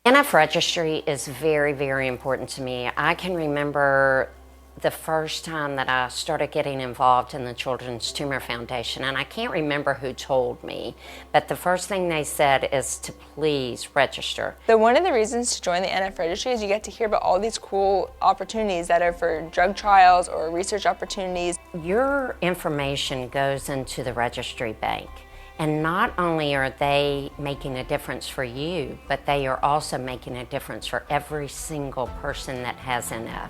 NF registry is very, very important to me. I can remember the first time that I started getting involved in the Children's Tumor Foundation, and I can't remember who told me, but the first thing they said is to please register. So one of the reasons to join the NF registry is you get to hear about all these cool opportunities that are for drug trials or research opportunities. Your information goes into the registry bank. And not only are they making a difference for you, but they are also making a difference for every single person that has NF.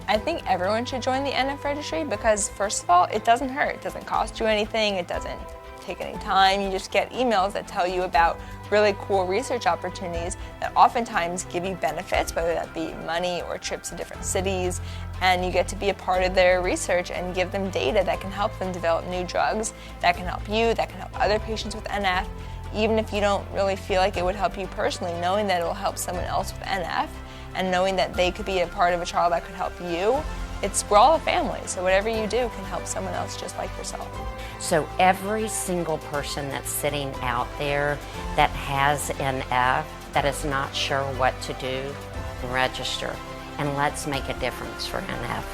I think everyone should join the NF registry because, first of all, it doesn't hurt. It doesn't cost you anything. It doesn't take any time. You just get emails that tell you about really cool research opportunities that oftentimes give you benefits, whether that be money or trips to different cities, and you get to be a part of their research and give them data that can help them develop new drugs, that can help you, that can help other patients with NF, even if you don't really feel like it would help you personally, knowing that it will help someone else with NF, and knowing that they could be a part of a trial that could help you. We're all a family, so whatever you do can help someone else just like yourself. So every single person that's sitting out there that has NF, that is not sure what to do, register, and let's make a difference for NF.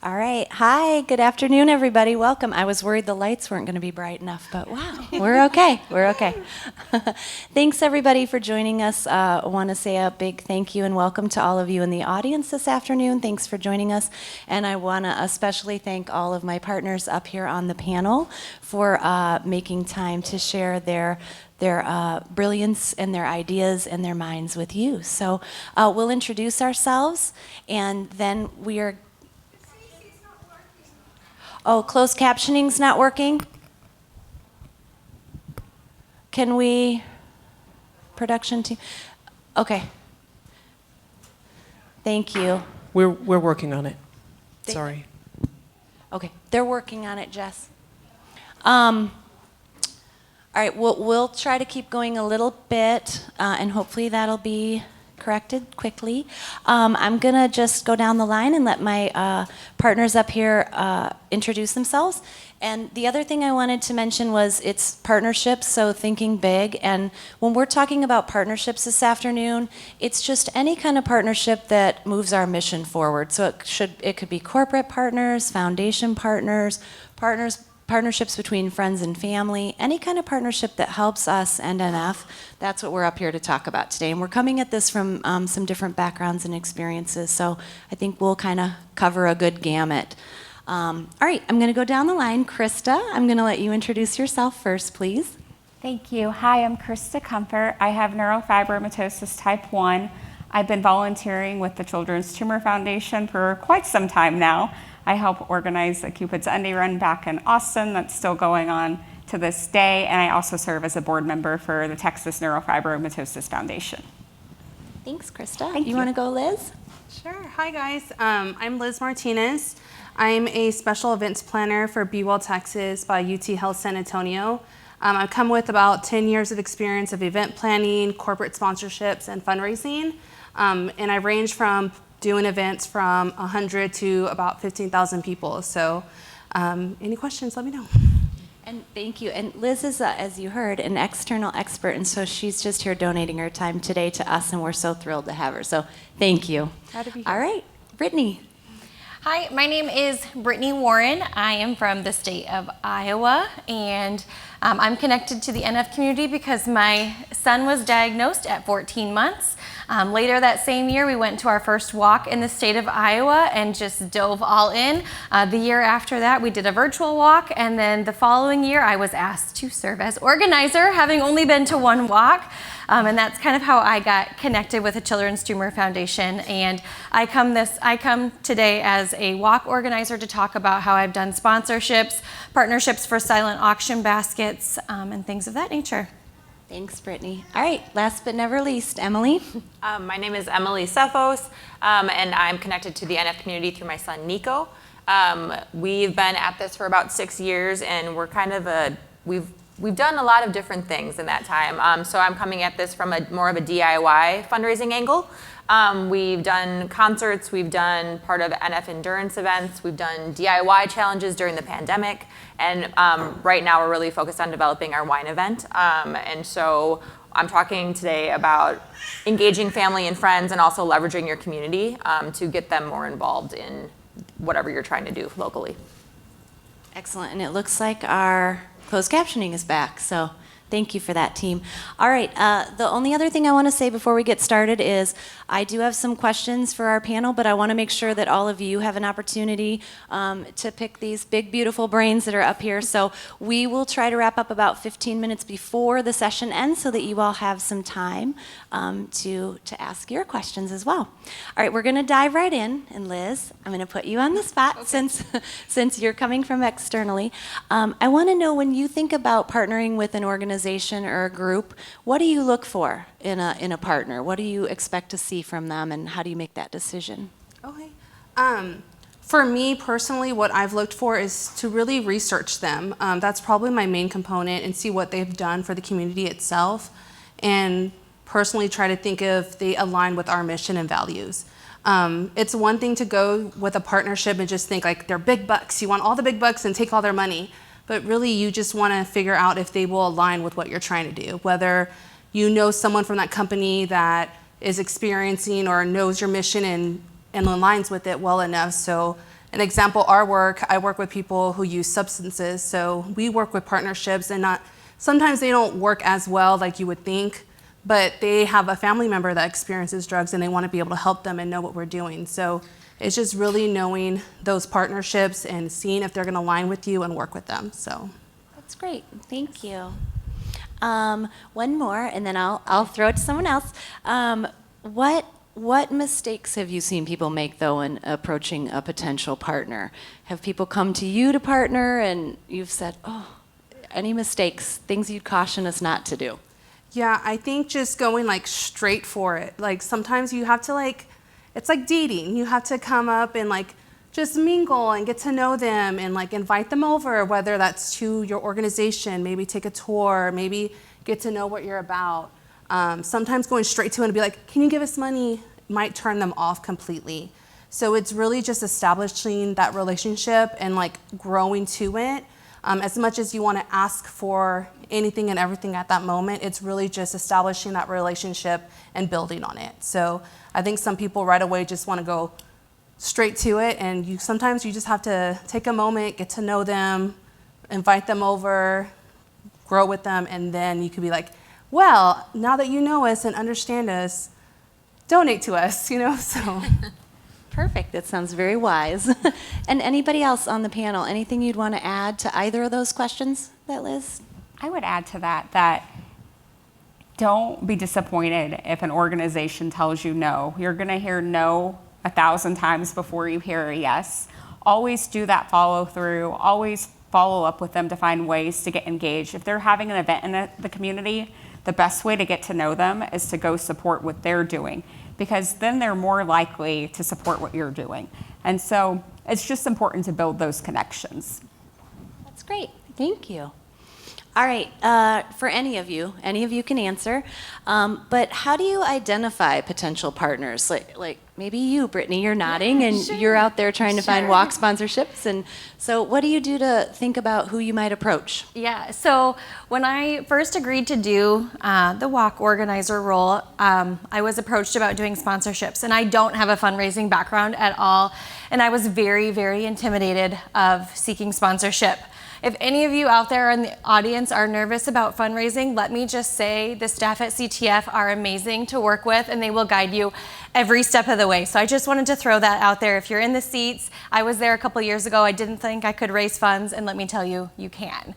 All right. Hi, good afternoon, everybody. Welcome. I was worried the lights weren't going to be bright enough, but wow, we're okay. We're okay. Thanks, everybody, for joining us. I want to say a big thank you and welcome to all of you in the audience this afternoon. Thanks for joining us. And I want to especially thank all of my partners up here on the panel for making time to share their brilliance and their ideas and their minds with you. So we'll introduce ourselves, and then we are... Oh, closed captioning's not working? Can we, production team? Okay. Thank you. We're working on it. Sorry. Okay, they're working on it, Jess. All right, we'll try to keep going a little bit, and hopefully that'll be corrected quickly. I'm gonna just go down the line and let my partners up here introduce themselves. And the other thing I wanted to mention was it's partnerships, so thinking big. And when we're talking about partnerships this afternoon, it's just any kind of partnership that moves our mission forward. So it could be corporate partners, foundation partners, partnerships between friends and family, any kind of partnership that helps us and NF. That's what we're up here to talk about today. And we're coming at this from some different backgrounds and experiences, so I think we'll kind of cover a good gamut. All right, I'm gonna go down the line. Krista, I'm gonna let you introduce yourself first, please. Thank you. Hi, I'm Krista Comfort. I have neurofibromatosis type 1. I've been volunteering with the Children's Tumor Foundation for quite some time now. I help organize the Cupid's Endy Run back in Austin that's still going on to this day, and I also serve as a board member for the Texas Neurofibromatosis Foundation. Thanks, Krista. Thank you. You wanna go, Liz? Sure. Hi, guys. I'm Liz Martinez. I'm a special events planner for Be Well Texas by UT Health San Antonio. I've come with about 10 years of experience of event planning, corporate sponsorships, and fundraising. And I range from doing events from 100 to about 15,000 people. So any questions, let me know. And thank you. And Liz is, as you heard, an external expert, and so she's just here donating her time today to us, and we're so thrilled to have her. So thank you. Glad to be here. All right, Brittany. Hi, my name is Brittany Warren. I am from the state of Iowa, and I'm connected to the NF community because my son was diagnosed at 14 months. Later that same year, we went to our first walk in the state of Iowa and just dove all in. The year after that, we did a virtual walk, and then the following year, I was asked to serve as organizer, having only been to one walk. And that's kind of how I got connected with the Children's Tumor Foundation. And I come today as a walk organizer to talk about how I've done sponsorships, partnerships for silent auction baskets, and things of that nature. Thanks, Brittany. All right, last but never least, Emily. My name is Emily Tseffos, and I'm connected to the NF community through my son, Nico. We've been at this for about 6 years, and we're kind of we've done a lot of different things in that time. So I'm coming at this from more of a DIY fundraising angle. We've done concerts, we've done part of NF endurance events, we've done DIY challenges during the pandemic, and right now we're really focused on developing our wine event. And so I'm talking today about engaging family and friends and also leveraging your community to get them more involved in whatever you're trying to do locally. Excellent, and it looks like our closed captioning is back, so thank you for that, team. All right, the only other thing I want to say before we get started is I do have some questions for our panel, but I want to make sure that all of you have an opportunity to pick these big, beautiful brains that are up here. So we will try to wrap up about 15 minutes before the session ends so that you all have some time to ask your questions as well. All right, we're going to dive right in, and Liz, I'm going to put you on the spot since you're coming from externally. I want to know, when you think about partnering with an organization or a group, what do you look for in a partner? What do you expect to see from them, and how do you make that decision? Okay. For me personally, what I've looked for is to really research them. That's probably my main component, and see what they've done for the community itself, and personally try to think if they align with our mission and values. It's one thing to go with a partnership and just think like they're big bucks. You want all the big bucks and take all their money. But really, you just want to figure out if they will align with what you're trying to do, whether you know someone from that company that is experiencing or knows your mission and aligns with it well enough. So an example, I work with people who use substances. So we work with partnerships, and sometimes they don't work as well like you would think, but they have a family member that experiences drugs and they want to be able to help them and know what we're doing. So it's just really knowing those partnerships and seeing if they're going to align with you and work with them. So that's great. Thank you. One more, and then I'll throw it to someone else. What mistakes have you seen people make, though, in approaching a potential partner? Have people come to you to partner, and you've said, "Oh, any mistakes? Things you'd caution us not to do?" Yeah, I think just going like straight for it. Like sometimes you have to it's like dating. You have to come up and like just mingle and get to know them and like invite them over, whether that's to your organization, maybe take a tour, maybe get to know what you're about. Sometimes going straight to it and be like, can you give us money, might turn them off completely. So it's really just establishing that relationship and like growing to it. As much as you want to ask for anything and everything at that moment, it's really just establishing that relationship and building on it. So I think some people right away just want to go straight to it, and sometimes you just have to take a moment, get to know them, invite them over, grow with them, and then you could be like, well, now that you know us and understand us, donate to us, so. Perfect. That sounds very wise. And anybody else on the panel, anything you'd want to add to either of those questions that Liz? I would add to that don't be disappointed if an organization tells you no. You're going to hear no 1,000 times before you hear a yes. Always do that follow through. Always follow up with them to find ways to get engaged. If they're having an event in the community, the best way to get to know them is to go support what they're doing, because then they're more likely to support what you're doing. And so it's just important to build those connections. That's great. Thank you. All right, for any of you can answer, but how do you identify potential partners? Like maybe you, Brittany, you're nodding, and sure. You're out there trying to find walk sponsorships, and so what do you do to think about who you might approach? Yeah, so when I first agreed to do the walk organizer role, I was approached about doing sponsorships, and I don't have a fundraising background at all, and I was very, very intimidated of seeking sponsorship. If any of you out there in the audience are nervous about fundraising, let me just say the staff at CTF are amazing to work with, and they will guide you every step of the way. So I just wanted to throw that out there. If you're in the seats, I was there a couple years ago. I didn't think I could raise funds, and let me tell you, you can.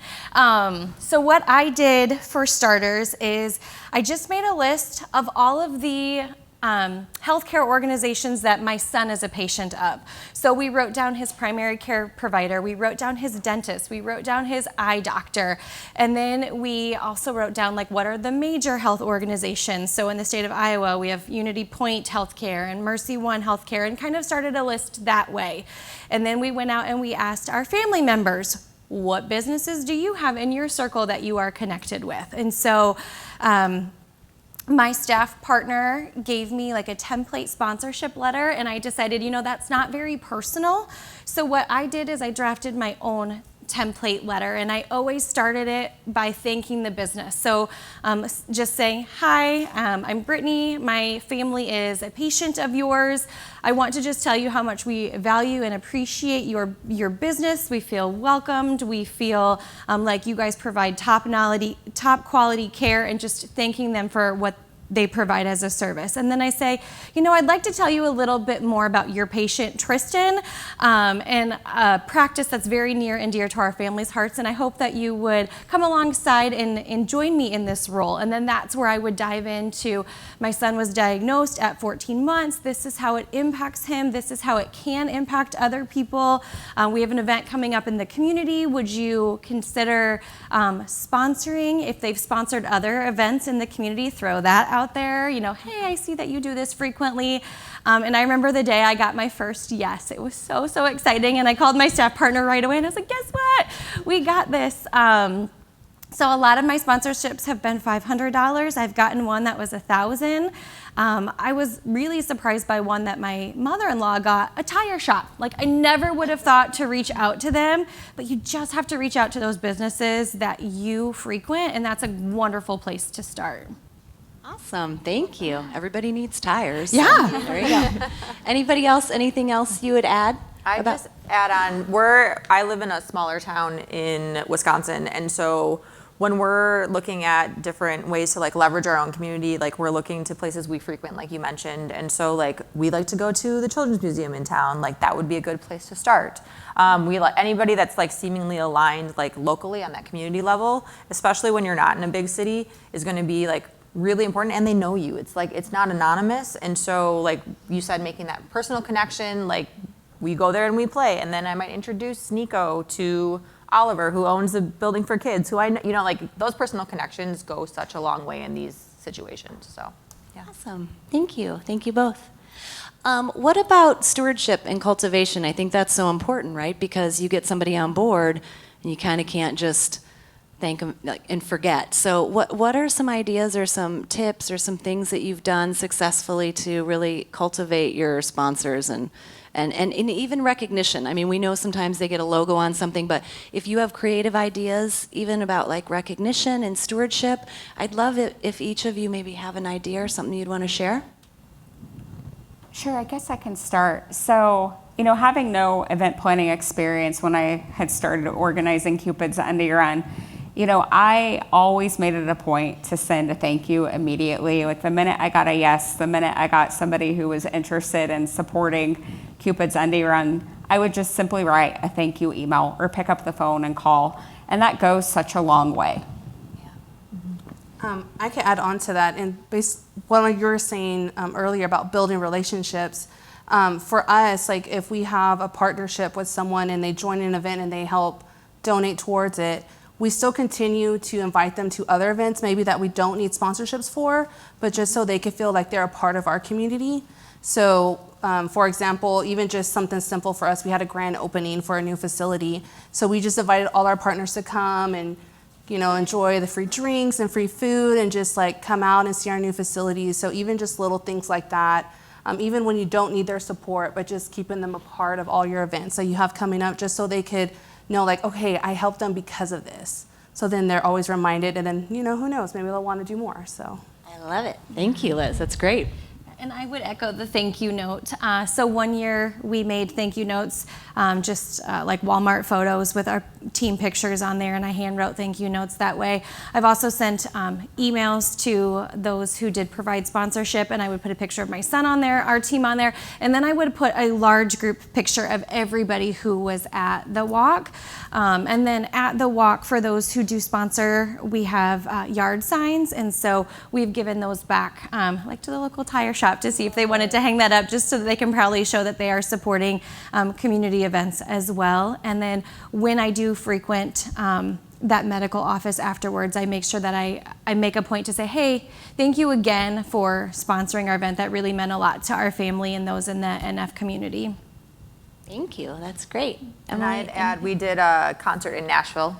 So what I did for starters is I just made a list of all of the healthcare organizations that my son is a patient of. So we wrote down his primary care provider, we wrote down his dentist, we wrote down his eye doctor, and then we also wrote down like what are the major health organizations. So in the state of Iowa, we have Unity Point Healthcare and Mercy One Healthcare, and kind of started a list that way. And then we went out and we asked our family members, what businesses do you have in your circle that you are connected with? And so my staff partner gave me like a template sponsorship letter, and I decided, that's not very personal. So what I did is I drafted my own template letter, and I always started it by thanking the business. So just saying, hi, I'm Brittany. My family is a patient of yours. I want to just tell you how much we value and appreciate your business. We feel welcomed. We feel like you guys provide top quality care, and just thanking them for what they provide as a service. And then I say, I'd like to tell you a little bit more about your patient, Tristan, and a practice that's very near and dear to our family's hearts. And I hope that you would come alongside and join me in this role. And then that's where I would dive into, my son was diagnosed at 14 months. This is how it impacts him. This is how it can impact other people. We have an event coming up in the community. Would you consider sponsoring? If they've sponsored other events in the community, throw that out there. Hey, I see that you do this frequently. And I remember the day I got my first yes. It was so, so exciting. And I called my staff partner right away, and I was like, guess what? We got this. So a lot of my sponsorships have been $500. I've gotten one that was $1,000. I was really surprised by one that my mother-in-law got, a tire shop. Like, I never would have thought to reach out to them, but you just have to reach out to those businesses that you frequent, and that's a wonderful place to start. Awesome, thank you. Everybody needs tires. Yeah. So there you go. Anybody else, anything else you would add? I just add on, I live in a smaller town in Wisconsin, and so when we're looking at different ways to like leverage our own community, like we're looking to places we frequent, like you mentioned, and so like we like to go to the Children's Museum in town, like that would be a good place to start. Anybody that's like seemingly aligned like locally on that community level, especially when you're not in a big city, is going to be like really important, and they know you. It's like, it's not anonymous, and so like you said, making that personal connection, like we go there and we play, and then I might introduce Nico to Oliver, who owns the building for kids, who I know, like those personal connections go such a long way in these situations. So, yeah. Awesome. Thank you. Thank you both. What about stewardship and cultivation? I think that's so important, right? Because you get somebody on board, and you kind of can't just thank them and forget. So, what are some ideas or some tips or some things that you've done successfully to really cultivate your sponsors and even recognition? I mean, we know sometimes they get a logo on something, but if you have creative ideas, even about like recognition and stewardship, I'd love it if each of you maybe have an idea or something you'd want to share. Sure, I guess I can start. So, having no event planning experience when I had started organizing Cupid's End of Year End, I always made it a point to send a thank you immediately. Like the minute I got a yes, the minute I got somebody who was interested in supporting Cupid's End of Year End, I would just simply write a thank you email or pick up the phone and call. And that goes such a long way. I can add on to that. And what you were saying earlier about building relationships, for us, like if we have a partnership with someone and they join an event and they help donate towards it, we still continue to invite them to other events, maybe that we don't need sponsorships for, but just so they can feel like they're a part of our community. So, for example, even just something simple for us, we had a grand opening for a new facility. So we just invited all our partners to come and, enjoy the free drinks and free food and just like come out and see our new facilities. So even just little things like that, even when you don't need their support, but just keeping them a part of all your events that you have coming up, just so they could know like, okay, I helped them because of this. So then they're always reminded, and then, who knows, maybe they'll want to do more. So I love it. Thank you, Liz. That's great. And I would echo the thank you note. So one year we made thank you notes, just like Walmart photos with our team pictures on there, and I hand wrote thank you notes that way. I've also sent emails to those who did provide sponsorship, and I would put a picture of my son on there, our team on there, and then I would put a large group picture of everybody who was at the walk. And then at the walk, for those who do sponsor, we have yard signs, and so we've given those back, like to the local tire shop, to see if they wanted to hang that up, just so that they can proudly show that they are supporting community events as well. And then when I do frequent that medical office afterwards, I make sure that I make a point to say, hey, thank you again for sponsoring our event. That really meant a lot to our family and those in the NF community. Thank you. That's great. And I'd add, we did a concert in Nashville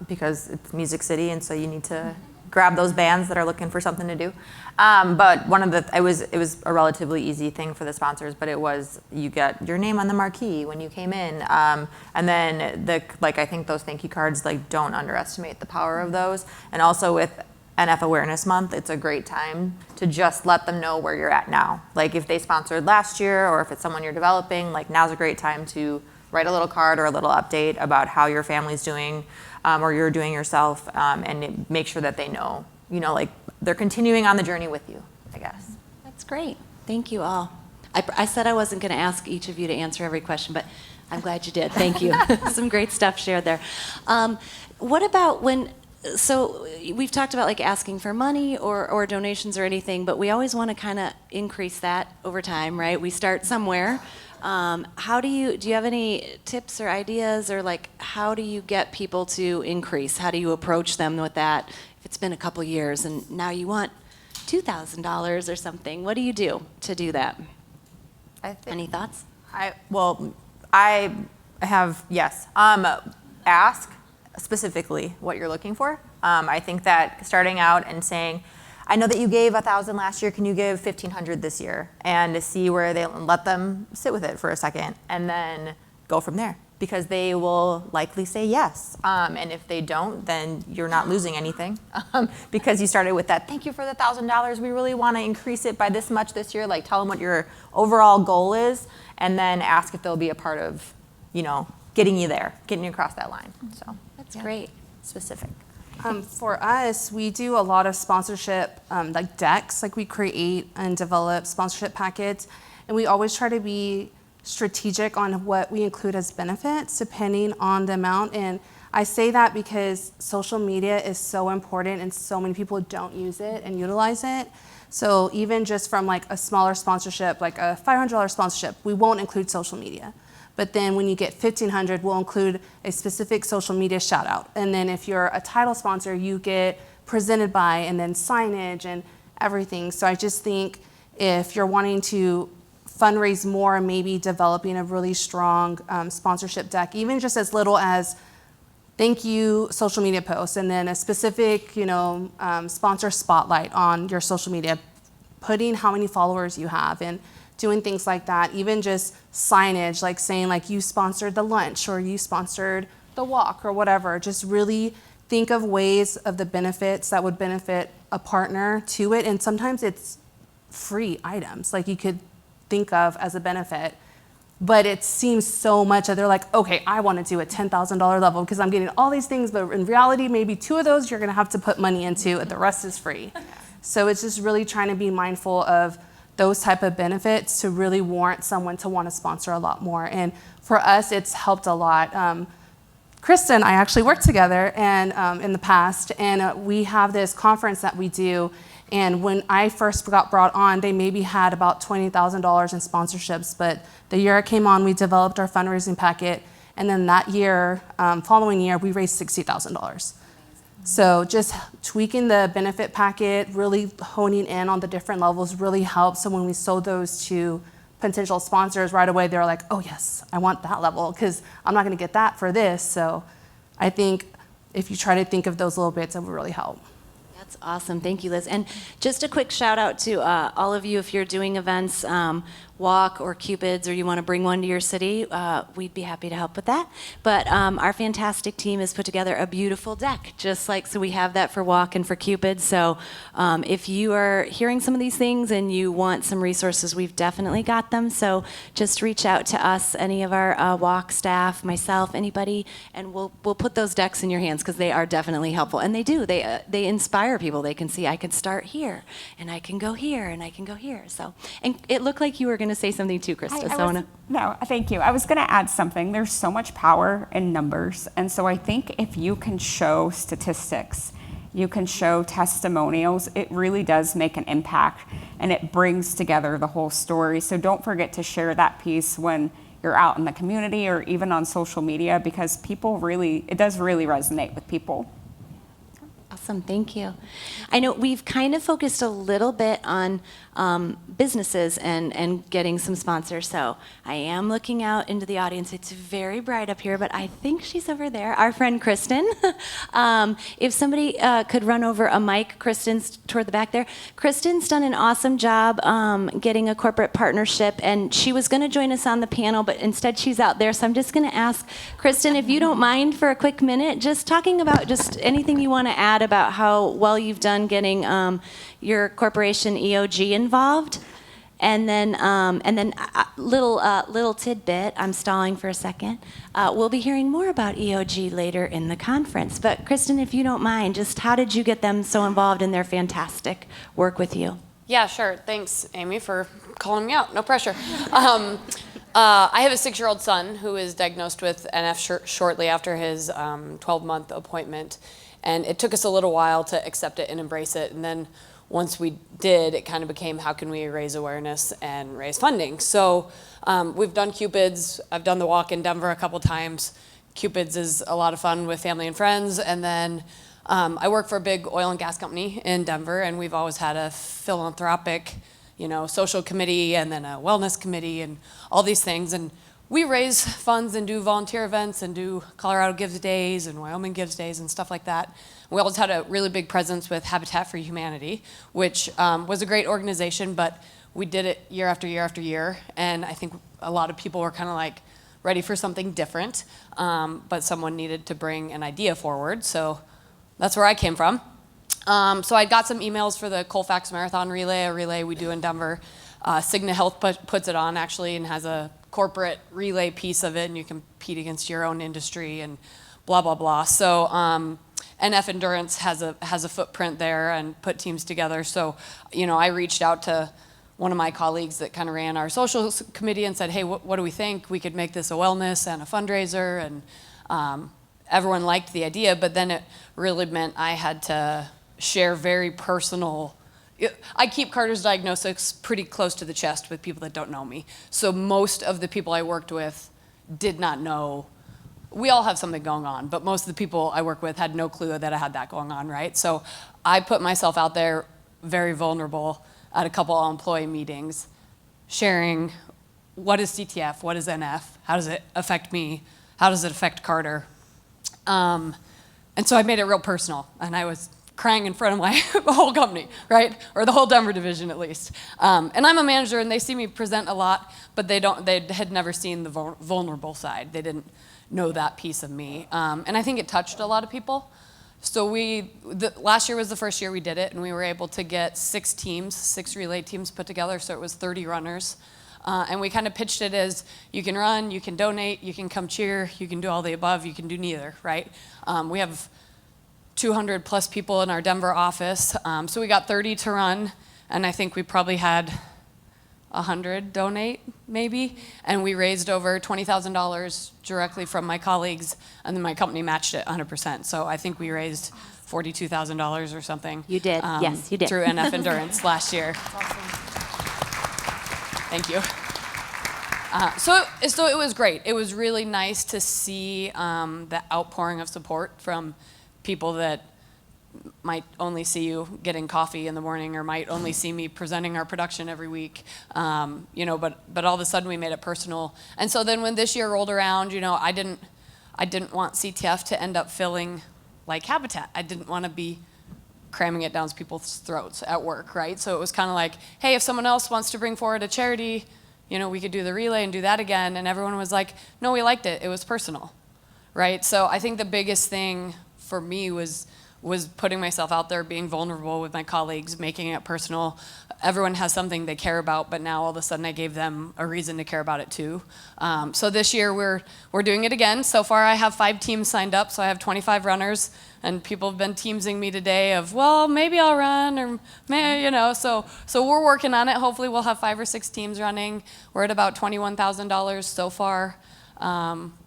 because it's Music City, and so you need to grab those bands that are looking for something to do. But it was a relatively easy thing for the sponsors, but it was, you get your name on the marquee when you came in. And then I think those thank you cards, like, don't underestimate the power of those. And also with NF Awareness Month, it's a great time to just let them know where you're at now. Like, if they sponsored last year, or if it's someone you're developing, like, now's a great time to write a little card or a little update about how your family's doing, or you're doing yourself, and make sure that they know, like, they're continuing on the journey with you, I guess. That's great. Thank you all. I said I wasn't going to ask each of you to answer every question, but I'm glad you did. Thank you. Some great stuff shared there. What about so we've talked about, like, asking for money or donations or anything, but we always want to kind of increase that over time, right? We start somewhere. Do you have any tips or ideas, or, like, how do you get people to increase? How do you approach them with that? If it's been a couple years and now you want $2,000 or something, what do you do to do that? Any thoughts? I have, yes. Ask specifically what you're looking for. I think that starting out and saying, I know that you gave 1,000 last year, can you give 1,500 this year? And to see where they let them sit with it for a second, and then go from there, because they will likely say yes. And if they don't, then you're not losing anything, because you started with that, thank you for the $1,000, we really want to increase it by this much this year. Like, tell them what your overall goal is, and then ask if they'll be a part of, getting you there, getting you across that line. So That's great. specific. For us, we do a lot of sponsorship, like decks, like we create and develop sponsorship packets, and we always try to be strategic on what we include as benefits depending on the amount. And I say that because social media is so important and so many people don't use it and utilize it. So even just from, like, a smaller sponsorship, like a $500 sponsorship, we won't include social media. But then when you get $1,500, we'll include a specific social media shout out. And then if you're a title sponsor, you get presented by, and then signage and everything. So I just think if you're wanting to fundraise more, maybe developing a really strong sponsorship deck, even just as little as thank you social media post, and then a specific, sponsor spotlight on your social media, putting how many followers you have, and doing things like that. Even just signage, like saying, like, you sponsored the lunch, or you sponsored the walk, or whatever. Just really think of ways of the benefits that would benefit a partner to it. And sometimes it's free items, like, you could think of as a benefit, but it seems so much that they're like, okay, I want to do a $10,000 level because I'm getting all these things, but in reality, maybe 2 of those you're going to have to put money into, and the rest is free. So it's just really trying to be mindful of those type of benefits to really warrant someone to want to sponsor a lot more. And for us, it's helped a lot. Krista and I actually worked together and in the past, and we have this conference that we do. And when I first got brought on, they maybe had about $20,000 in sponsorships. But the year I came on, we developed our fundraising packet. And then that year, following year, we raised $60,000. So just tweaking the benefit packet, really honing in on the different levels really helps. So when we sold those to potential sponsors right away, they're like, oh yes, I want that level because I'm not going to get that for this. So I think if you try to think of those little bits, it will really help. That's awesome. Thank you, Liz. And just a quick shout out to all of you, if you're doing events, Walk or Cupids, or you want to bring one to your city, we'd be happy to help with that. But our fantastic team has put together a beautiful deck, just like, so we have that for Walk and for Cupid. So if you are hearing some of these things and you want some resources, we've definitely got them. So just reach out to us, any of our Walk staff, myself, anybody, and we'll put those decks in your hands because they are definitely helpful. And they do. They inspire people. They can see, I can start here, and I can go here, and I can go here. So, and it looked like you were going to say something too, Krista. No, thank you. I was going to add something. There's so much power in numbers. And so I think if you can show statistics, you can show testimonials, it really does make an impact, and it brings together the whole story. So don't forget to share that piece when you're out in the community or even on social media, because people really, it does really resonate with people. Awesome. awesome. Thank you. I know we've kind of focused a little bit on businesses and getting some sponsors. So I am looking out into the audience. It's very bright up here, but I think she's over there. Our friend Kristen. If somebody could run over a mic, Kristen's toward the back there. Kristen's done an awesome job getting a corporate partnership, and she was going to join us on the panel, but instead she's out there. So I'm just going to ask Kristen, if you don't mind for a quick minute, just talking about just anything you want to add about how well you've done getting your corporation EOG involved, and then little tidbit. I'm stalling for a second. We'll be hearing more about EOG later in the conference. But Kristen, if you don't mind, just how did you get them so involved in their fantastic work with you? Yeah, sure. Thanks, Amy, for calling me out. No pressure. I have a 6-year-old son who is diagnosed with NF shortly after his 12-month appointment, and it took us a little while to accept it and embrace it. And then once we did, it kind of became, how can we raise awareness and raise funding? So we've done Cupids. I've done the walk in Denver a couple times. Cupids is a lot of fun with family and friends. And then I work for a big oil and gas company in Denver, and we've always had a philanthropic, social committee and then a wellness committee and all these things. And we raise funds and do volunteer events and do Colorado Gives Days and Wyoming Gives Days and stuff like that. We always had a really big presence with Habitat for Humanity, which was a great organization, but we did it year after year after year. And I think a lot of people were kind of like ready for something different, but someone needed to bring an idea forward. So that's where I came from. So I got some emails for the Colfax Marathon Relay, a relay we do in Denver. Cigna Health puts it on actually and has a corporate relay piece of it, and you compete against your own industry and blah, blah, blah. So NF Endurance has a footprint there and put teams together. So, I reached out to one of my colleagues that kind of ran our social committee and said, hey, what do we think? We could make this a wellness and a fundraiser. And everyone liked the idea, but then it really meant I had to share very personal. I keep Carter's diagnosis pretty close to the chest with people that don't know me. So most of the people I worked with did not know. We all have something going on, but most of the people I work with had no clue that I had that going on, right? So I put myself out there very vulnerable at a couple of employee meetings, sharing what is CTF, what is NF, how does it affect me, how does it affect Carter? And so I made it real personal, and I was crying in front of my whole company, right? Or the whole Denver division at least. And I'm a manager and they see me present a lot, but they had never seen the vulnerable side. They didn't know that piece of me. And I think it touched a lot of people. So last year was the first year we did it, and we were able to get 6 relay teams put together, so it was 30 runners. And we kind of pitched it as, you can run, you can donate, you can come cheer, you can do all the above, you can do neither, right? We have 200 plus people in our Denver office. So we got 30 to run, and I think we probably had 100 donate, maybe. And we raised over $20,000 directly from my colleagues, and then my company matched it 100%. So I think we raised $42,000 or something. You did, yes, you did. Through NF Endurance last year. Awesome. Thank you. So it was great. It was really nice to see the outpouring of support from people that might only see you getting coffee in the morning or might only see me presenting our production every week, but all of a sudden we made it personal. And so then when this year rolled around, I didn't want CTF to end up feeling like Habitat. I didn't want to be cramming it down people's throats at work, right? So it was kind of like, hey, if someone else wants to bring forward a charity, we could do the relay and do that again. And everyone was like, no, we liked it. It was personal, right? So I think the biggest thing for me was putting myself out there, being vulnerable with my colleagues, making it personal. Everyone has something they care about, but now all of a sudden I gave them a reason to care about it too. So this year we're doing it again. So far I have 5 teams signed up, so I have 25 runners, and people have been teamsing me today of, well, maybe I'll run, or so we're working on it. Hopefully we'll have 5 or 6 teams running. We're at about $21,000 so far.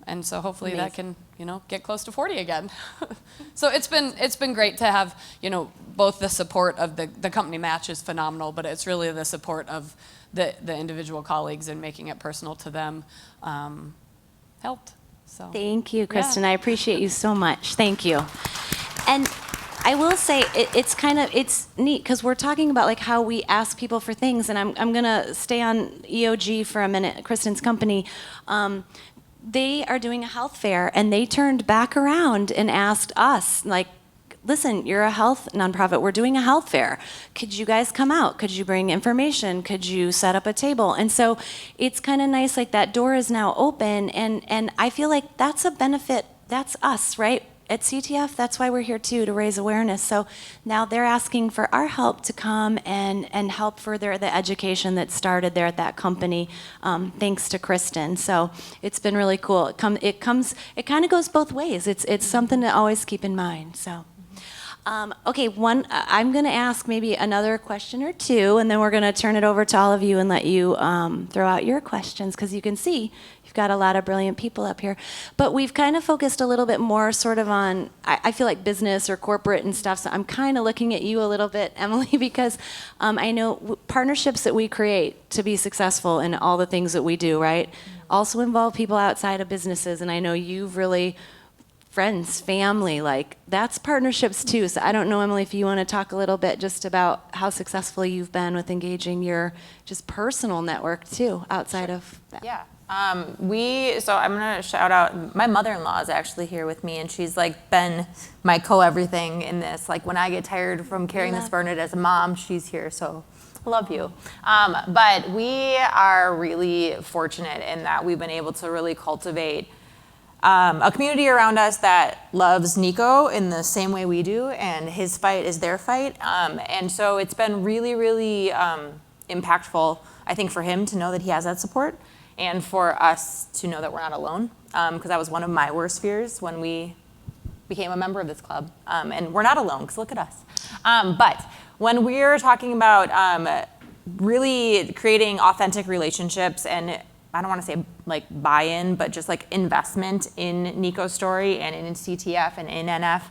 And so hopefully Amazing. That can, get close to 40 again. So it's been great to have, both the support of the company match is phenomenal, but it's really the support of the individual colleagues and making it personal to them helped. So thank you, Kristen. Yeah. I appreciate you so much. Thank you. And I will say it's neat because we're talking about like how we ask people for things, and I'm gonna stay on EOG for a minute. Kristen's company, they are doing a health fair, and they turned back around and asked us like, listen, you're a health nonprofit. We're doing a health fair. Could you guys come out? Could you bring information? Could you set up a table? And so it's kind of nice, like that door is now open, and I feel like that's a benefit. That's us, right? At CTF, that's why we're here too, to raise awareness. So now they're asking for our help to come and help further the education that started there at that company, thanks to Kristen. So it's been really cool. It kind of goes both ways. It's something to always keep in mind. So. Okay, I'm going to ask maybe another question or two, and then we're going to turn it over to all of you and let you throw out your questions, because you can see you've got a lot of brilliant people up here. But we've kind of focused a little bit more sort of on, I feel like business or corporate and stuff, so I'm kind of looking at you a little bit, Emily, because I know partnerships that we create to be successful in all the things that we do, right, also involve people outside of businesses, and I know you've really friends, family, like that's partnerships too. So I don't know, Emily, if you want to talk a little bit just about how successful you've been with engaging your just personal network too, outside of that. Yeah. So I'm going to shout out, my mother-in-law is actually here with me, and she's like been my co-everything in this. Like when I get tired from carrying this burden as a mom, she's here. So love you. But we are really fortunate in that we've been able to really cultivate a community around us that loves Nico in the same way we do, and his fight is their fight. And so it's been really, really impactful, I think, for him to know that he has that support, and for us to know that we're not alone, because that was one of my worst fears when we became a member of this club. And we're not alone, because look at us. But when we're talking about really creating authentic relationships, and I don't want to say like buy-in, but just like investment in Nico's story and in CTF and in NF,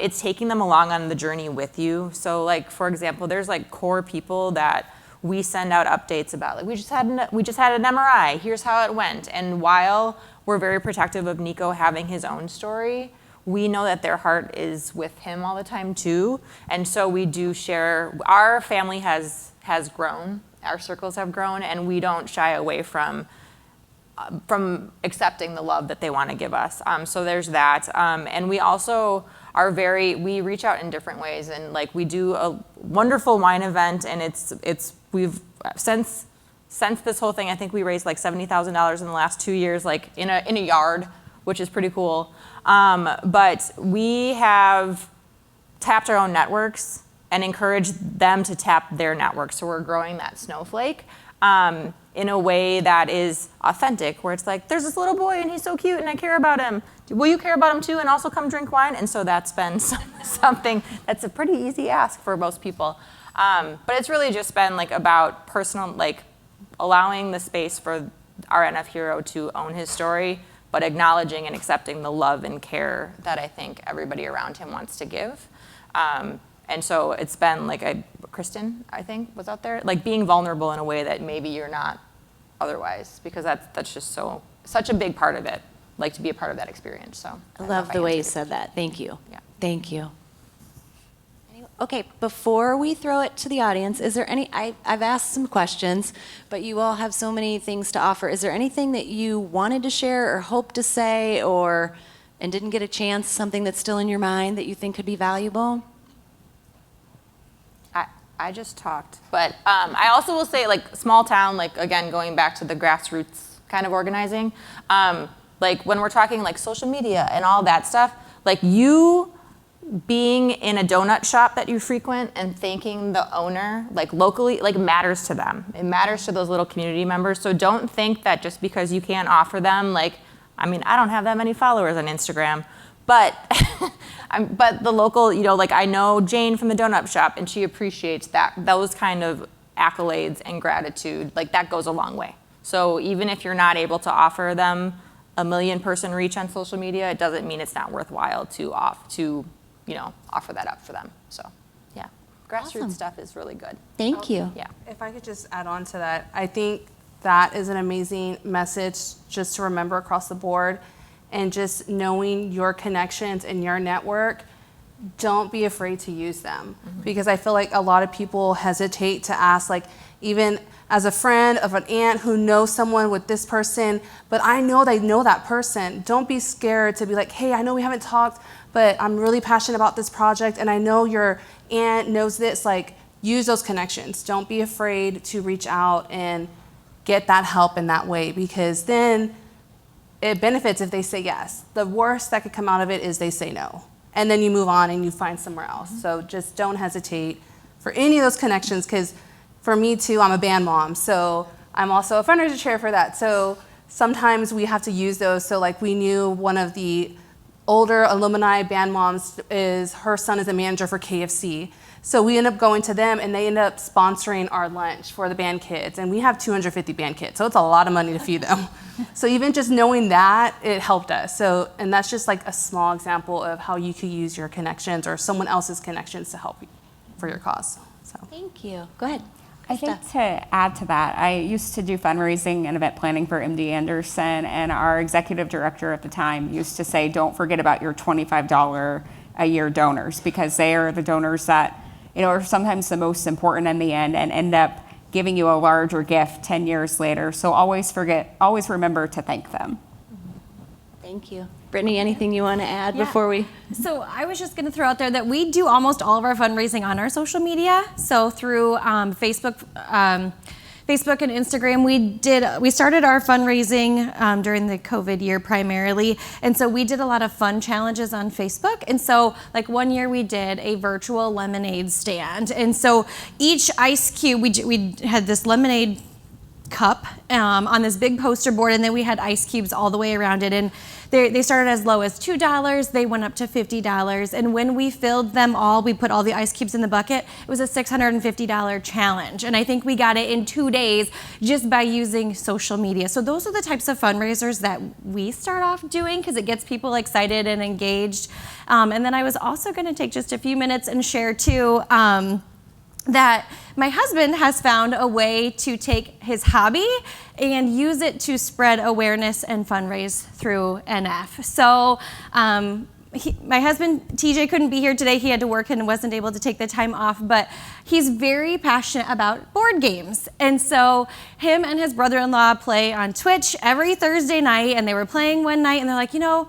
it's taking them along on the journey with you. So like, for example, there's like core people that we send out updates about. Like we just had an MRI, here's how it went. And while we're very protective of Nico having his own story, we know that their heart is with him all the time too. And so we do share, our family has grown, our circles have grown, and we don't shy away from accepting the love that they want to give us. So there's that. And we also are we reach out in different ways, and like we do a wonderful wine event, and we've since this whole thing, I think we raised like $70,000 in the last 2 years, like in a yard, which is pretty cool. But we have tapped our own networks and encouraged them to tap their network. So we're growing that snowflake in a way that is authentic, where it's like, there's this little boy and he's so cute and I care about him. Will you care about him too and also come drink wine? And so that's been something that's a pretty easy ask for most people. But it's really just been like about personal, like allowing the space for our NF hero to own his story, but acknowledging and accepting the love and care that I think everybody around him wants to give. And so it's been like Kristen, I think, was out there, like being vulnerable in a way that maybe you're not otherwise, because that's just such a big part of it, like to be a part of that experience. So I love the way you said that. Thank you. Yeah. Thank you. Okay, before we throw it to the audience, is there I've asked some questions, but you all have so many things to offer. Is there anything that you wanted to share or hope to say and didn't get a chance, something that's still in your mind that you think could be valuable? I just talked, but I also will say, like, small town, like, again, going back to the grassroots kind of organizing, like, when we're talking, like, social media and all that stuff, like, you being in a donut shop that you frequent and thanking the owner, like, locally, like, matters to them. It matters to those little community members, so don't think that just because you can't offer them, like, I mean, I don't have that many followers on Instagram, but but the local, like I know Jane from the donut shop, and she appreciates those kind of accolades and gratitude, like that goes a long way. So even if you're not able to offer them a 1 million person reach on social media, it doesn't mean it's not worthwhile to offer that up for them. So yeah, grassroots Awesome. Stuff is really good. Thank you. Yeah. If I could just add on to that, I think that is an amazing message just to remember across the board, and just knowing your connections and your network don't be afraid to use them, because I feel like a lot of people hesitate to ask, like, even as a friend of an aunt who knows someone with this person, but I know they know that person. Don't be scared to be like, hey, I know we haven't talked, but I'm really passionate about this project, and I know your aunt knows this. Like, use those connections. Don't be afraid to reach out and get that help in that way, because then it benefits if they say yes. The worst that could come out of it is they say no. And then you move on and you find somewhere else. So just don't hesitate for any of those connections, because for me too, I'm a band mom, so I'm also a fundraiser chair for that. So sometimes we have to use those. So like, we knew one of the older alumni band moms, her son is a manager for KFC. So we end up going to them, and they end up sponsoring our lunch for the band kids. And we have 250 band kids, so it's a lot of money to feed them. So even just knowing that, it helped us. So, and that's just like a small example of how you could use your connections or someone else's connections to help you for your cause. So. Thank you. Go ahead. I think to add to that, I used to do fundraising and event planning for MD Anderson, and our executive director at the time used to say, don't forget about your $25 a year donors, because they are the donors that, you know, are sometimes the most important in the end and end up giving you a larger gift 10 years later. So always remember to thank them. Thank you. Brittany, anything you want to add before we? So I was just going to throw out there that we do almost all of our fundraising on our social media. So through Facebook and Instagram, we started our fundraising during the COVID year primarily, and so we did a lot of fun challenges on Facebook. And so, like, one year we did a virtual lemonade stand, and so each ice cube, we had this lemonade cup on this big poster board, and then we had ice cubes all the way around it, and they started as low as $2, they went up to $50, and when we filled them all, we put all the ice cubes in the bucket, it was a $650 challenge, and I think we got it in 2 days just by using social media. So those are the types of fundraisers that we start off doing, because it gets people excited and engaged. And then I was also going to take just a few minutes and share too, that my husband has found a way to take his hobby and use it to spread awareness and fundraise through NF. So my husband, TJ, couldn't be here today. He had to work and wasn't able to take the time off, but he's very passionate about board games. And so him and his brother-in-law play on Twitch every Thursday night, and they were playing one night, and they're like, you know,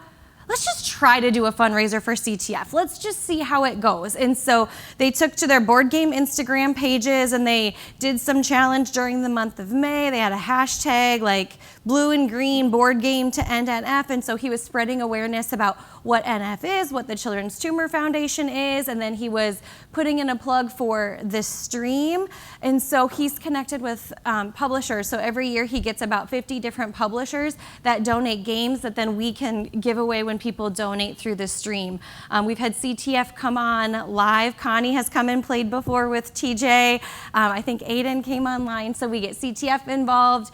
let's just try to do a fundraiser for CTF. Let's just see how it goes. And so they took to their board game Instagram pages, and they did some challenge during the month of May. They had a hashtag like blue and green board game to end NF. And so he was spreading awareness about what NF is, what the Children's Tumor Foundation is, and then he was putting in a plug for this stream. And so he's connected with publishers. So every year he gets about 50 different publishers that donate games that then we can give away when people donate through the stream. We've had CTF come on live. Connie has come and played before with TJ. I think Aiden came online, so we get CTF involved.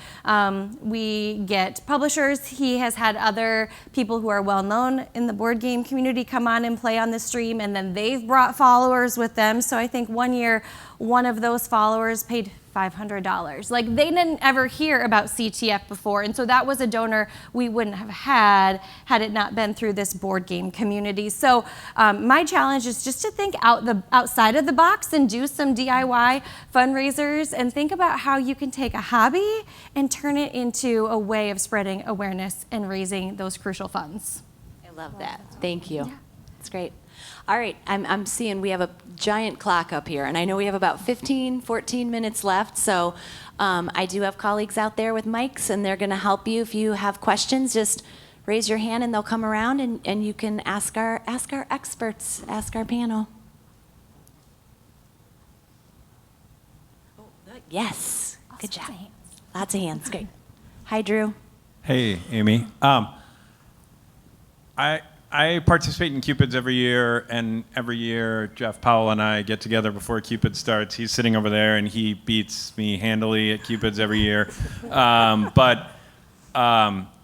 We get publishers. He has had other people who are well known in the board game community come on and play on the stream, and then they've brought followers with them. So I think one year, one of those followers paid $500. Like, they didn't ever hear about CTF before, and so that was a donor we wouldn't have had it not been through this board game community. So my challenge is just to think outside of the box and do some DIY fundraisers and think about how you can take a hobby and turn it into a way of spreading awareness and raising those crucial funds. I love that. Thank you. Yeah. That's great. All right, I'm seeing we have a giant clock up here, and I know we have about 14 minutes left, so I do have colleagues out there with mics, and they're going to help you. If you have questions, just raise your hand, and they'll come around, and you can ask our experts, ask our panel. Oh, yes, awesome. Good job. Lots of hands, great. Hi, Drew. Hey, Amy. I participate in Cupid's every year, and every year Jeff Powell and I get together before Cupid starts. He's sitting over there, and he beats me handily at Cupid's every year. But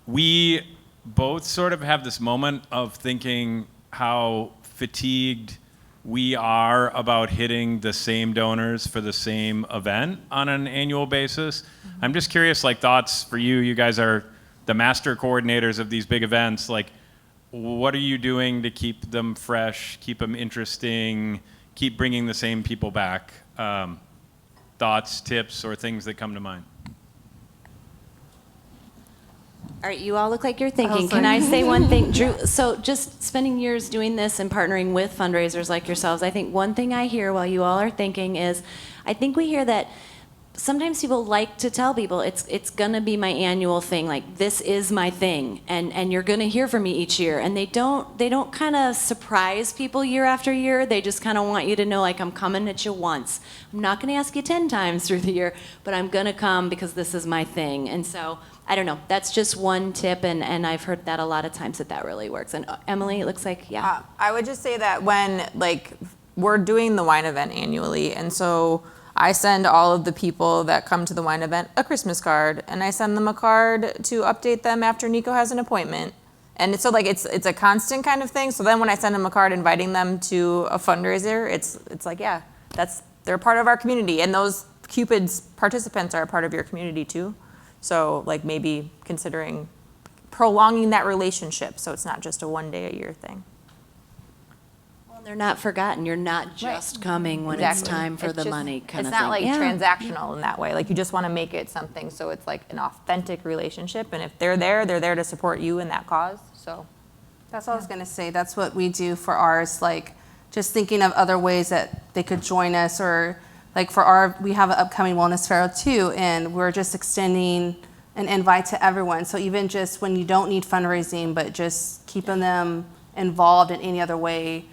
we both sort of have this moment of thinking how fatigued we are about hitting the same donors for the same event on an annual basis. Mm-hmm. I'm just curious, like, thoughts for you. You guys are the master coordinators of these big events. Like, what are you doing to keep them fresh, keep them interesting, keep bringing the same people back? Thoughts, tips, or things that come to mind? All right, you all look like you're thinking. Can I say one thing? Drew, so just spending years doing this and partnering with fundraisers like yourselves, I think one thing I hear while you all are thinking is, I think we hear that sometimes people like to tell people it's gonna be my annual thing, like this is my thing, and you're gonna hear from me each year. And they don't kind of surprise people year after year. They just kind of want you to know, like, I'm coming at you once. I'm not gonna ask you 10 times through the year, but I'm gonna come because this is my thing. And so I don't know, that's just one tip, and I've heard that a lot of times that really works. And Emily, it looks like, yeah. I would just say that when, like, we're doing the wine event annually, and so I send all of the people that come to the wine event a Christmas card, and I send them a card to update them after Nico has an appointment. And so, like, it's a constant kind of thing. So then when I send them a card inviting them to a fundraiser, it's like, yeah, they're part of our community, and those Cupid's participants are a part of your community too. So, like, maybe considering prolonging that relationship so it's not just a one-day-a-year thing. Well, they're not forgotten. You're not just coming when it's time for the money kind of thing. It's not like transactional in that way. Like, you just want to make it something so it's like an authentic relationship. And if they're there to support you in that cause. So That's what I was going to say. That's what we do for ours, like just thinking of other ways that they could join us, or like we have an upcoming wellness fair too, and we're just extending an invite to everyone. So even just when you don't need fundraising, but just keeping them involved in any other way,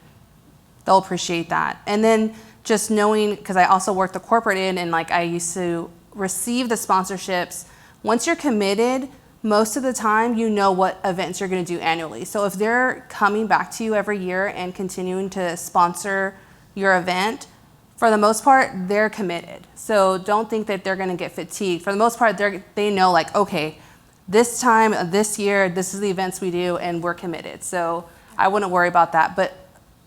they'll appreciate that. And then just knowing, because I also work the corporate end, and like I used to receive the sponsorships, once you're committed, most of the time you know what events you're going to do annually. So if they're coming back to you every year and continuing to sponsor your event, for the most part, they're committed. So don't think that they're going to get fatigued. For the most part, they know, like, okay, this time, this year, this is the events we do, and we're committed. So I wouldn't worry about that. But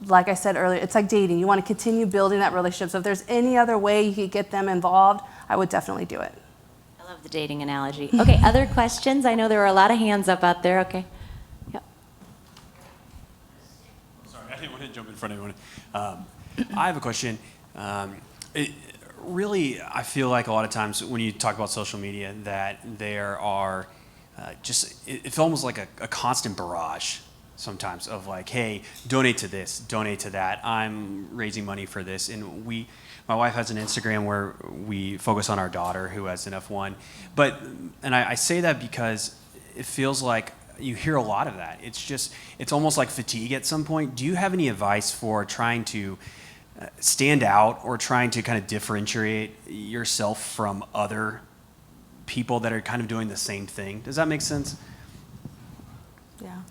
like I said earlier, it's like dating. You want to continue building that relationship. So if there's any other way you could get them involved, I would definitely do it. I love the dating analogy. Okay, other questions? I know there were a lot of hands up out there. Okay. Yep. Sorry, I didn't want to jump in front of anyone. I have a question. Really, I feel like a lot of times when you talk about social media that there are it's almost like a constant barrage sometimes of like, hey, donate to this, donate to that. I'm raising money for this. And my wife has an Instagram where we focus on our daughter who has an F1. And I say that because it feels like you hear a lot of that. It's almost like fatigue at some point. Do you have any advice for trying to stand out or trying to kind of differentiate yourself from other people that are kind of doing the same thing? Does that make sense? Yeah.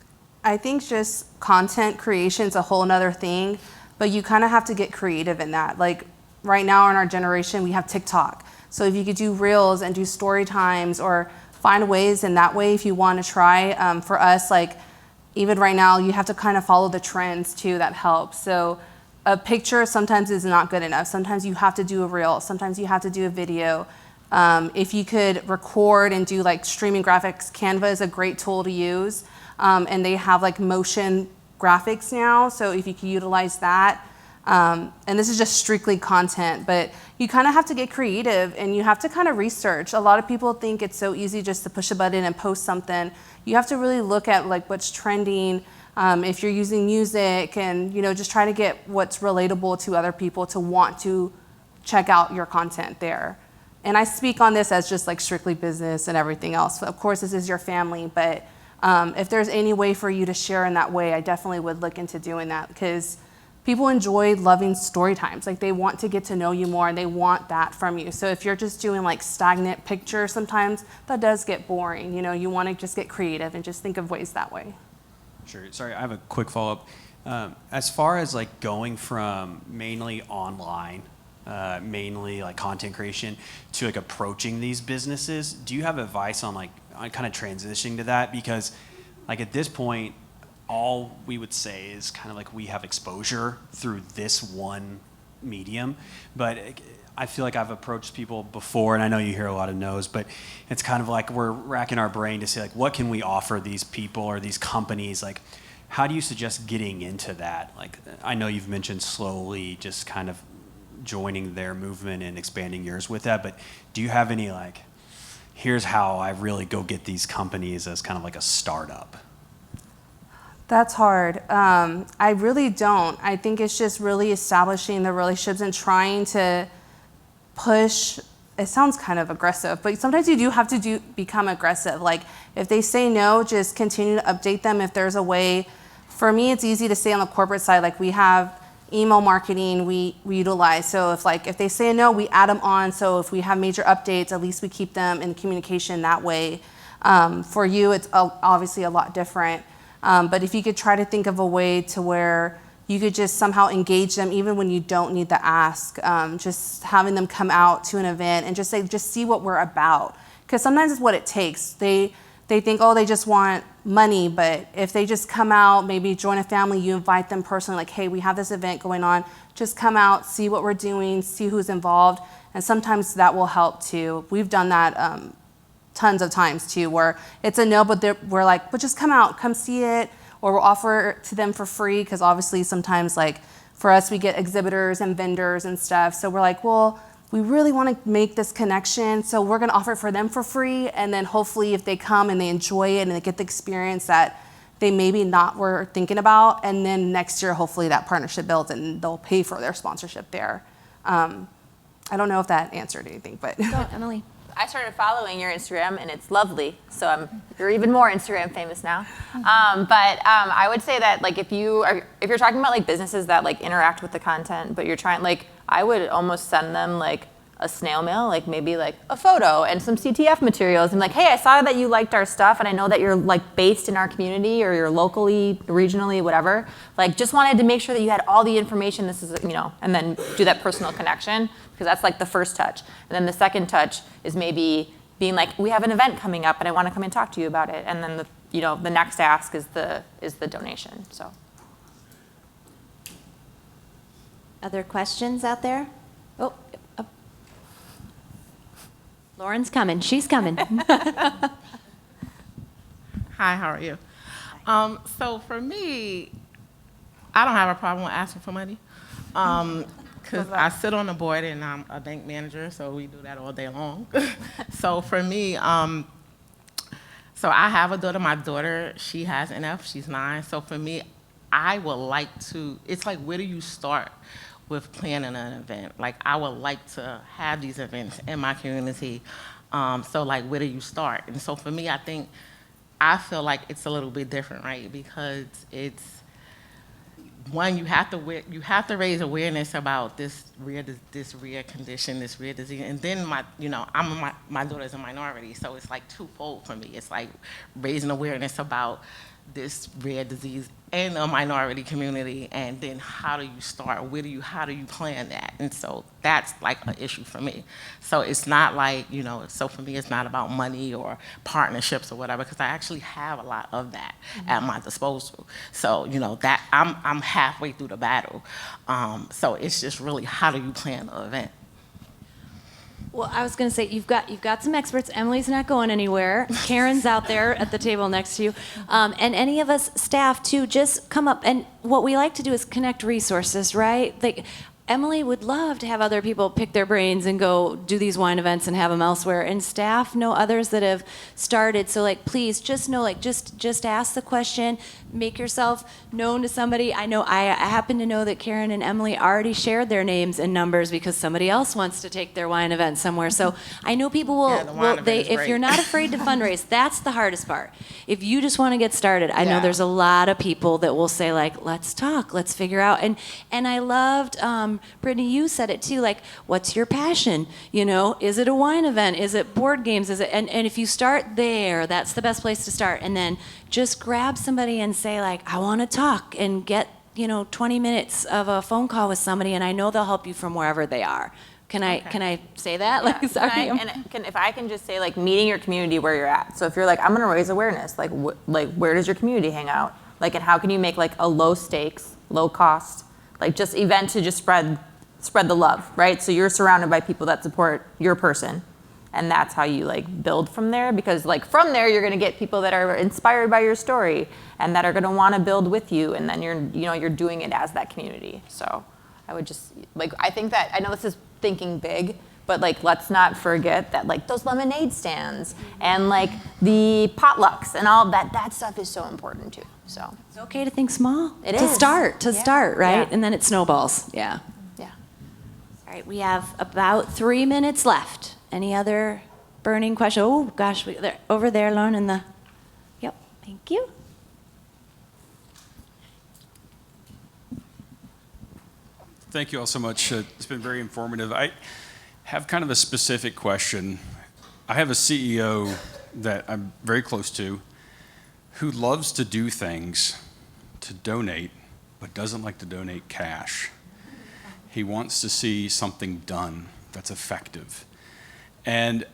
I think just content creation is a whole nother thing, but you kind of have to get creative in that. Like right now in our generation, we have TikTok. So if you could do reels and do story times or find ways in that way if you want to try. For us, like even right now, you have to kind of follow the trends too, that helps. So a picture sometimes is not good enough. Sometimes you have to do a reel. Sometimes you have to do a video. If you could record and do like streaming graphics, Canva is a great tool to use. And they have like motion graphics now. So if you can utilize that, and this is just strictly content, but you kind of have to get creative and you have to kind of research. A lot of people think it's so easy just to push a button and post something. You have to really look at like what's trending. If you're using music and, just try to get what's relatable to other people to want to check out your content there. And I speak on this as just like strictly business and everything else. Of course, this is your family, but if there's any way for you to share in that way, I definitely would look into doing that because people enjoy loving story times. Like they want to get to know you more and they want that from you. So if you're just doing like stagnant pictures, sometimes that does get boring. You want to just get creative and just think of ways that way. Sure. Sorry, I have a quick follow-up. As far as like going from mainly online, mainly like content creation to like approaching these businesses, do you have advice on kind of transitioning to that? Because like at this point, all we would say is kind of like we have exposure through this one medium, but I feel like I've approached people before, and I know you hear a lot of no's, but it's kind of like we're racking our brain to say, like, what can we offer these people or these companies? Like, how do you suggest getting into that? Like, I know you've mentioned slowly just kind of joining their movement and expanding yours with that, but do you have any like, here's how I really go get these companies as kind of like a startup? That's hard. I really don't. I think it's just really establishing the relationships and trying to push. It sounds kind of aggressive, but sometimes you do have to become aggressive. Like if they say no, just continue to update them if there's a way. For me, it's easy to say on the corporate side, like we have email marketing we utilize. So if they say no, we add them on. So if we have major updates, at least we keep them in communication that way. For you, it's obviously a lot different. But if you could try to think of a way to where you could just somehow engage them even when you don't need the ask, just having them come out to an event and just see what we're about. Because sometimes it's what it takes. They think, oh, they just want money, but if they just come out, maybe join a family, you invite them personally, like, hey, we have this event going on, just come out, see what we're doing, see who's involved, and sometimes that will help too. We've done that tons of times too, where it's a no, but we're like, but just come out, come see it, or we'll offer it to them for free, because obviously sometimes like for us, we get exhibitors and vendors and stuff, so we're like, well, we really want to make this connection, so we're going to offer it for them for free, and then hopefully if they come and they enjoy it and they get the experience that they maybe not were thinking about, and then next year hopefully that partnership builds and they'll pay for their sponsorship there. I don't know if that answered anything, but. Go, Emily. I started following your Instagram, and it's lovely. So you're even more Instagram famous now. But I would say that like if you're talking about like businesses that like interact with the content, but you're trying like I would almost send them like a snail mail, like maybe like a photo and some CTF materials, and like, hey, I saw that you liked our stuff, and I know that you're like based in our community or you're locally, regionally, whatever. Like, just wanted to make sure that you had all the information. This is, and then do that personal connection, because that's like the first touch. And then the second touch is maybe being like, we have an event coming up, and I want to come and talk to you about it. And then the next ask is the donation. So. Other questions out there? Oh. Lauren's coming. She's coming. Hi, how are you? So for me, I don't have a problem with asking for money, because I sit on the board and I'm a bank manager, so we do that all day long. So for me, so I have a daughter. My daughter, she has NF. She's 9. So for me, I would like to. It's like, where do you start with planning an event? Like, I would like to have these events in my community. So like, where do you start? And so for me, I feel like it's a little bit different, right? Because it's, one, you have to raise awareness about this rare condition, this rare disease. And then my daughter's a minority, so it's like twofold for me. It's like raising awareness about this rare disease in a minority community, and then how do you start? How do you plan that? And so that's like an issue for me. So it's not like, so for me it's not about money or partnerships or whatever, because I actually have a lot of that at my disposal. So, that I'm halfway through the battle. So it's just really, how do you plan the event? Well, I was going to say, you've got some experts. Emily's not going anywhere. Karen's out there at the table next to you. And any of us staff, too, just come up. And what we like to do is connect resources, right? Like, Emily would love to have other people pick their brains and go do these wine events and have them elsewhere. And staff know others that have started. So, like, please just know, like, just ask the question. Make yourself known to somebody. I happen to know that Karen and Emily already shared their names and numbers because somebody else wants to take their wine event somewhere. So I know people will, if you're not afraid to fundraise, that's the hardest part. If you just want to get started, I know there's a lot of people that will say, like, let's talk, let's figure out. And I loved, Brittany, you said it too, like, what's your passion? Is it a wine event? Is it board games? And if you start there, that's the best place to start. And then just grab somebody and say, like, I want to talk, and get 20 minutes of a phone call with somebody, and I know they'll help you from wherever they are. Can I say that? Yeah. Like, sorry. If I can just say, like, meeting your community where you're at. So if you're like, I'm going to raise awareness, like, where does your community hang out? Like, and how can you make like a low stakes, low cost, like just event to just spread the love, right? So you're surrounded by people that support your person, And that's how you like build from there, because like from there you're going to get people that are inspired by your story and that are going to want to build with you, and then you're doing it as that community. So I would just like, I think that, I know this is thinking big, but like, let's not forget that like those lemonade stands and like the potlucks and all that stuff is so important too. So It's okay to think small. It to is. start, right? Yeah. And then it snowballs. Yeah. yeah. All right, we have about 3 minutes left. Any other burning question? Oh gosh, they're over there, Lauren, in the. Yep. Thank you. Thank you all so much. It's been very informative. I have kind of a specific question. I have a CEO that I'm very close to who loves to do things to donate, but doesn't like to donate cash. He wants to see something done that's effective. And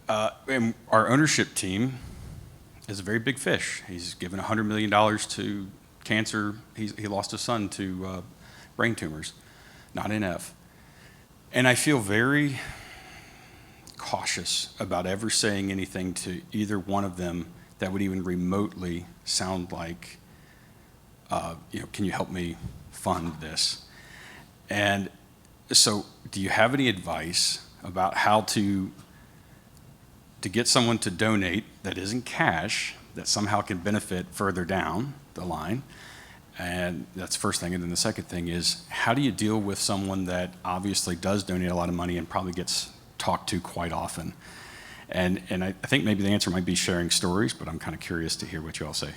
our ownership team is a very big fish. He's given $100 million to cancer. He lost a son to brain tumors, not NF. And I feel very cautious about ever saying anything to either one of them that would even remotely sound like, can you help me fund this? And so do you have any advice about how to get someone to donate that isn't cash, that somehow can benefit further down the line? And that's the first thing. And then the second thing is, how do you deal with someone that obviously does donate a lot of money and probably gets talked to quite often? And I think maybe the answer might be sharing stories, but I'm kind of curious to hear what you all say.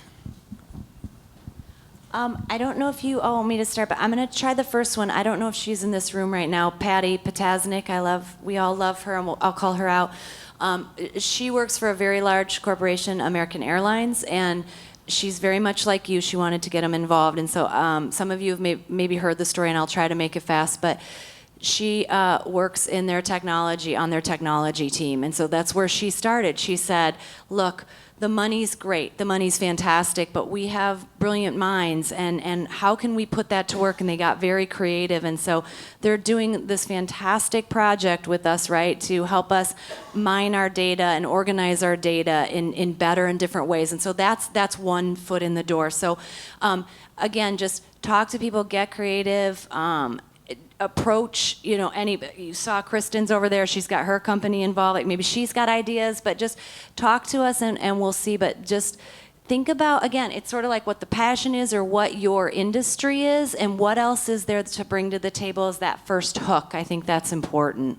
I don't know if you all want me to start, but I'm going to try the first one. I don't know if she's in this room right now. Patty Potasnik, we all love her, and I'll call her out. She works for a very large corporation, American Airlines, and she's very much like you. She wanted to get them involved. And so some of you have maybe heard the story, and I'll try to make it fast. But she works in their technology, on their technology team. And so that's where she started. She said, look, the money's great, the money's fantastic, but we have brilliant minds, and how can we put that to work? And they got very creative, and so they're doing this fantastic project with us, right, to help us mine our data and organize our data in better and different ways. And so that's one foot in the door. So again, just talk to people, get creative, approach, you saw Kristen's over there, she's got her company involved, like maybe she's got ideas, but just talk to us and we'll see. But just think about, again, it's sort of like what the passion is or what your industry is and what else is there to bring to the table as that first hook. I think that's important.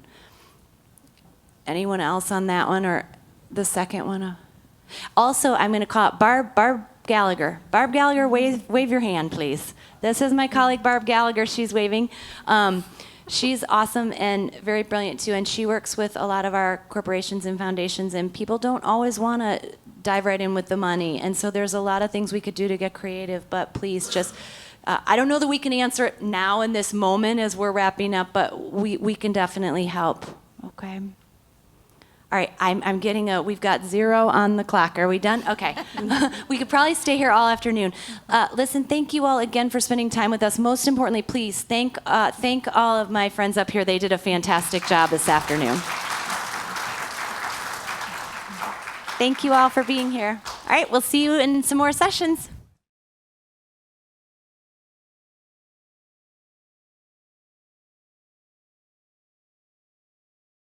Anyone else on that one or the second one? Also, I'm going to call it Barb Gallagher. Barb Gallagher, wave your hand, please. This is my colleague, Barb Gallagher. She's waving. She's awesome and very brilliant, too, and she works with a lot of our corporations and foundations, and people don't always want to dive right in with the money, and so there's a lot of things we could do to get creative, but please just, I don't know that we can answer it now in this moment as we're wrapping up, but we can definitely help, okay? All right, I'm getting we've got 0 on the clock. Are we done? Okay. We could probably stay here all afternoon. Listen, thank you all again for spending time with us. Most importantly, please thank all of my friends up here. They did a fantastic job this afternoon. Thank you all for being here. All right, we'll see you in some more sessions.